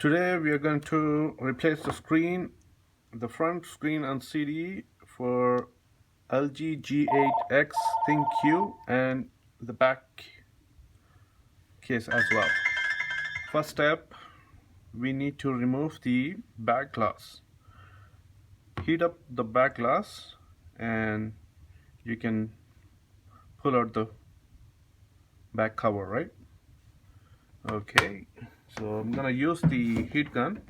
Today we are going to replace the front screen on CD for LG G8X ThinQ and the back case as well. First step, we need to remove the back glass. Heat up the back glass and you can pull out the back cover, right? Okay, so I'm gonna use the heat gun.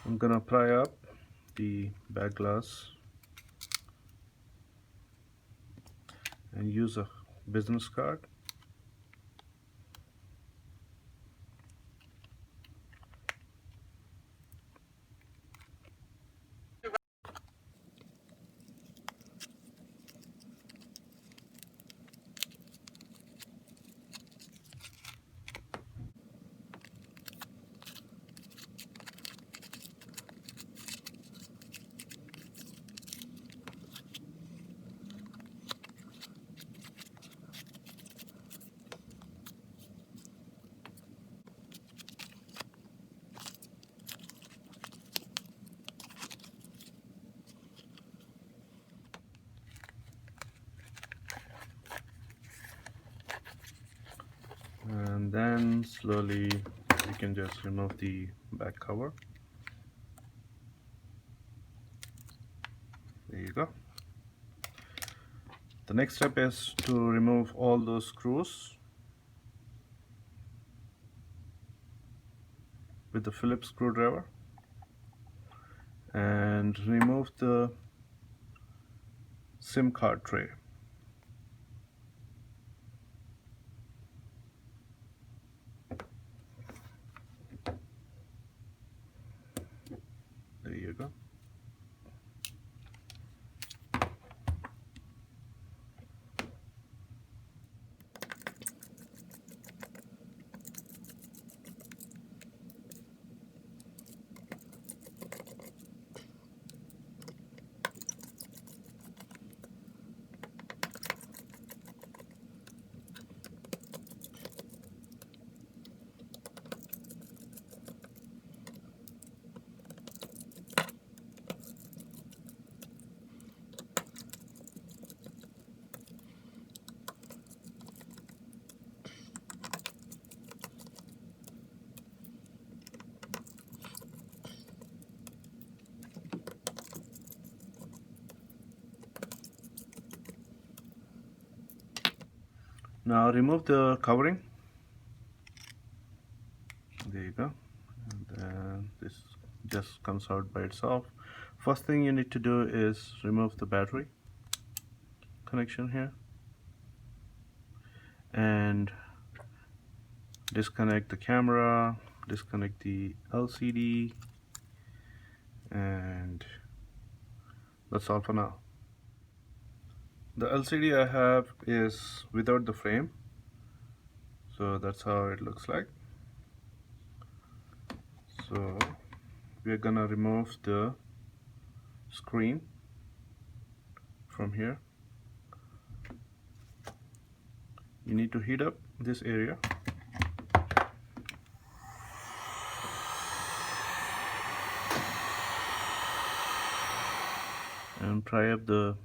I'm gonna pry up the back glass and use a business card. And then slowly you can just remove the back cover. There you go. The next step is to remove all those screws with the Phillips screwdriver and remove the SIM card tray. There you go. Now remove the covering. There you go. And then this just comes out by itself. First thing you need to do is remove the battery connection here and disconnect the camera, disconnect the LCD, and that's all for now. The LCD I have is without the frame, so that's how it looks like. So we're gonna remove the screen from here. You need to heat up this area and pry up the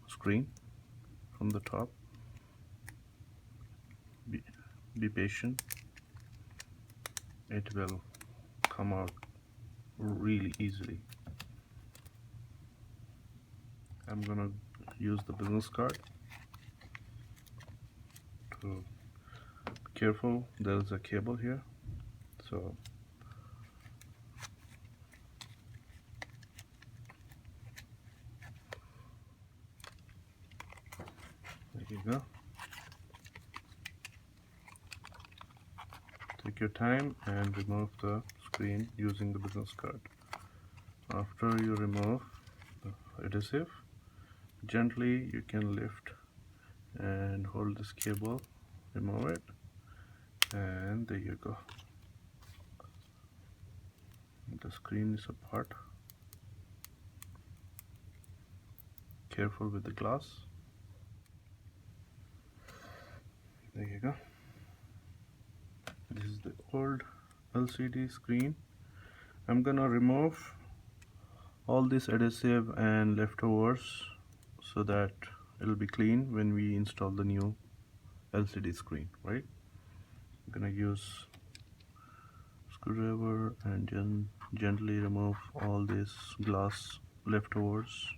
screen from the top. Be patient, it will come out really easily. I'm gonna use the business card to be careful, there's a cable here, so there you go. Take your time and remove the screen using the business card. After you remove the adhesive, gently you can lift and hold this cable, remove it, and there you go. The screen is apart. careful with the glass. There you go. This is the old LCD screen. I'm gonna remove all this adhesive and leftovers so that it'll be clean when we install the new LCD screen, right? I'm gonna use screwdriver and gently remove all this glass leftovers.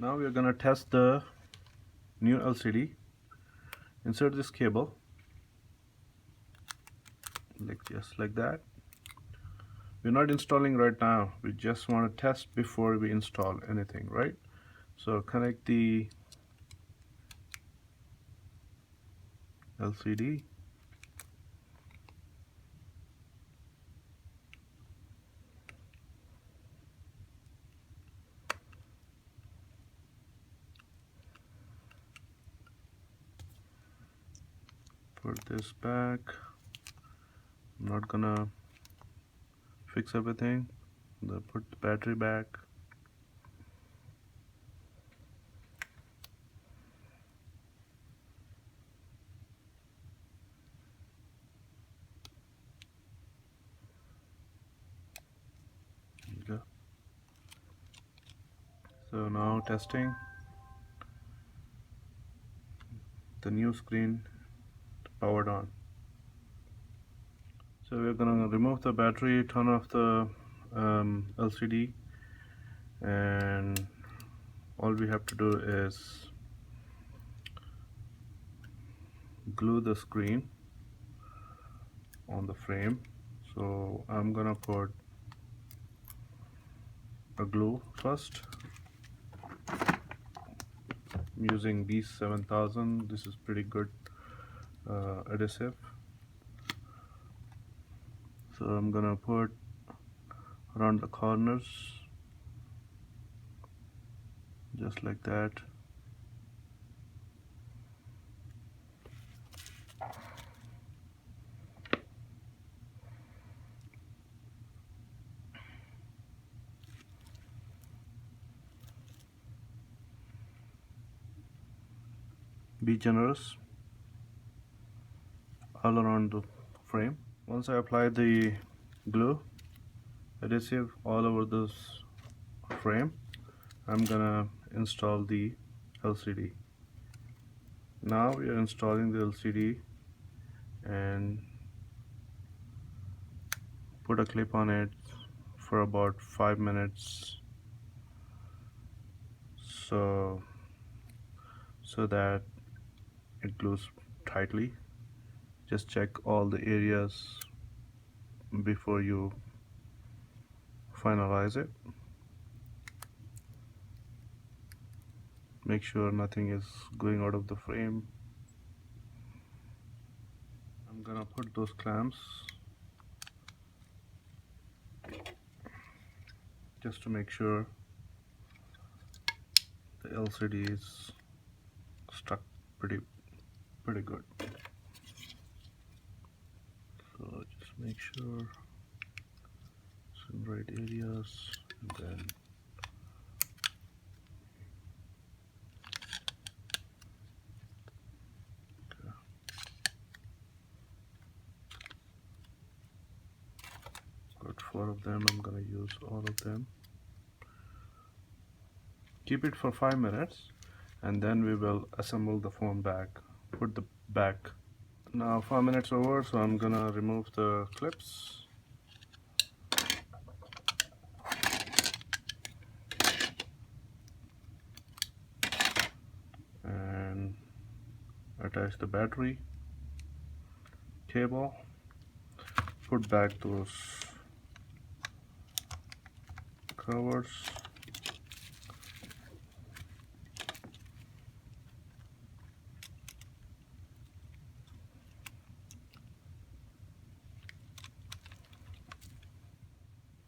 Now we're gonna test the new LCD. Insert this cable just like that. We're not installing right now, we just want to test before we install anything, right? So connect the LCD. Put this back. I'm not gonna fix everything. Put the battery back. There you go. So now testing the new screen powered on. So we're gonna remove the battery, turn off the LCD, and all we have to do is glue the screen on the frame. So I'm gonna put a glue first. I'm using B7000. This is pretty good adhesive. So I'm gonna put around the corners just like that. Be generous all around the frame. Once I apply the glue adhesive all over this frame, I'm gonna install the LCD. Now we are installing the LCD and put a clip on it for about 5 minutes so that it glues tightly. Just check all the areas before you finalize it. Make sure nothing is going out of the frame. I'm gonna put those clamps just to make sure the LCD is stuck pretty good. So just make sure it's in the right areas, and then got 4 of them. I'm gonna use all of them. Keep it for 5 minutes and then we will assemble the phone back. Put the back. Now 5 minutes over, so I'm gonna remove the clips. And attach the battery cable. Put back those covers.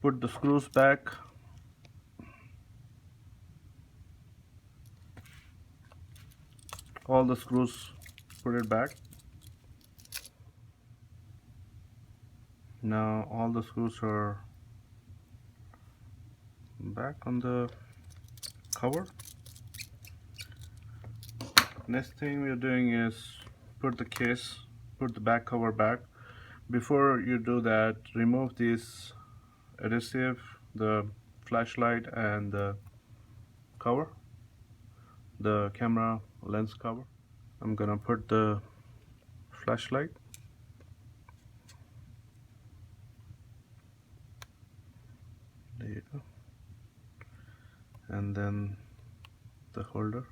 Put the screws back. All the screws, put it back. Now all the screws are back on the cover. Next thing we're doing is put the back cover back. Before you do that, remove this adhesive, the flashlight and the cover, the camera lens cover. I'm gonna put the flashlight. There you go. And then the holder.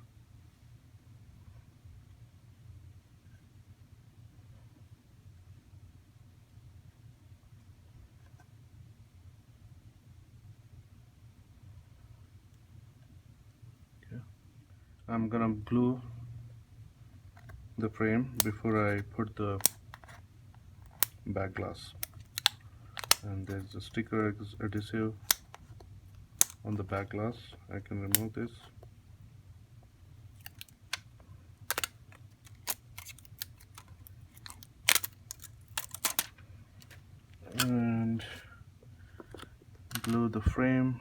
Okay. I'm gonna glue the frame before I put the back glass. And there's a sticker adhesive on the back glass. I can remove this. And glue the frame.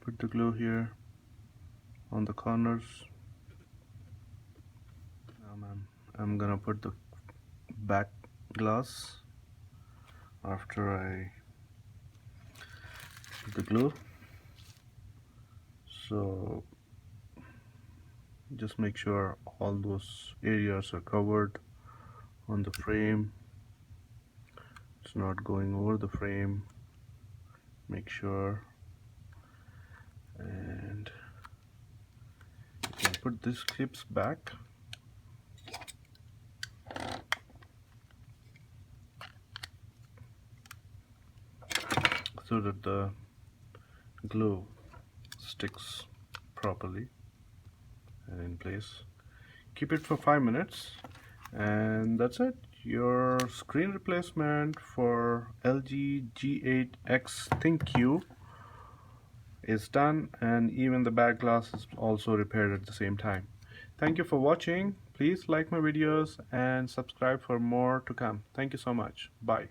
Put the glue here on the corners. I'm gonna put the back glass after I put the glue. So just make sure all those areas are covered on the frame. It's not going over the frame. Make sure. And you can put these clips back. So that the glue sticks properly and in place. Keep it for 5 minutes and that's it. Your screen replacement for LG G8X ThinQ is done, and even the back glass is also repaired at the same time. Thank you for watching. Please like my videos and subscribe for more to come. Thank you so much. Bye.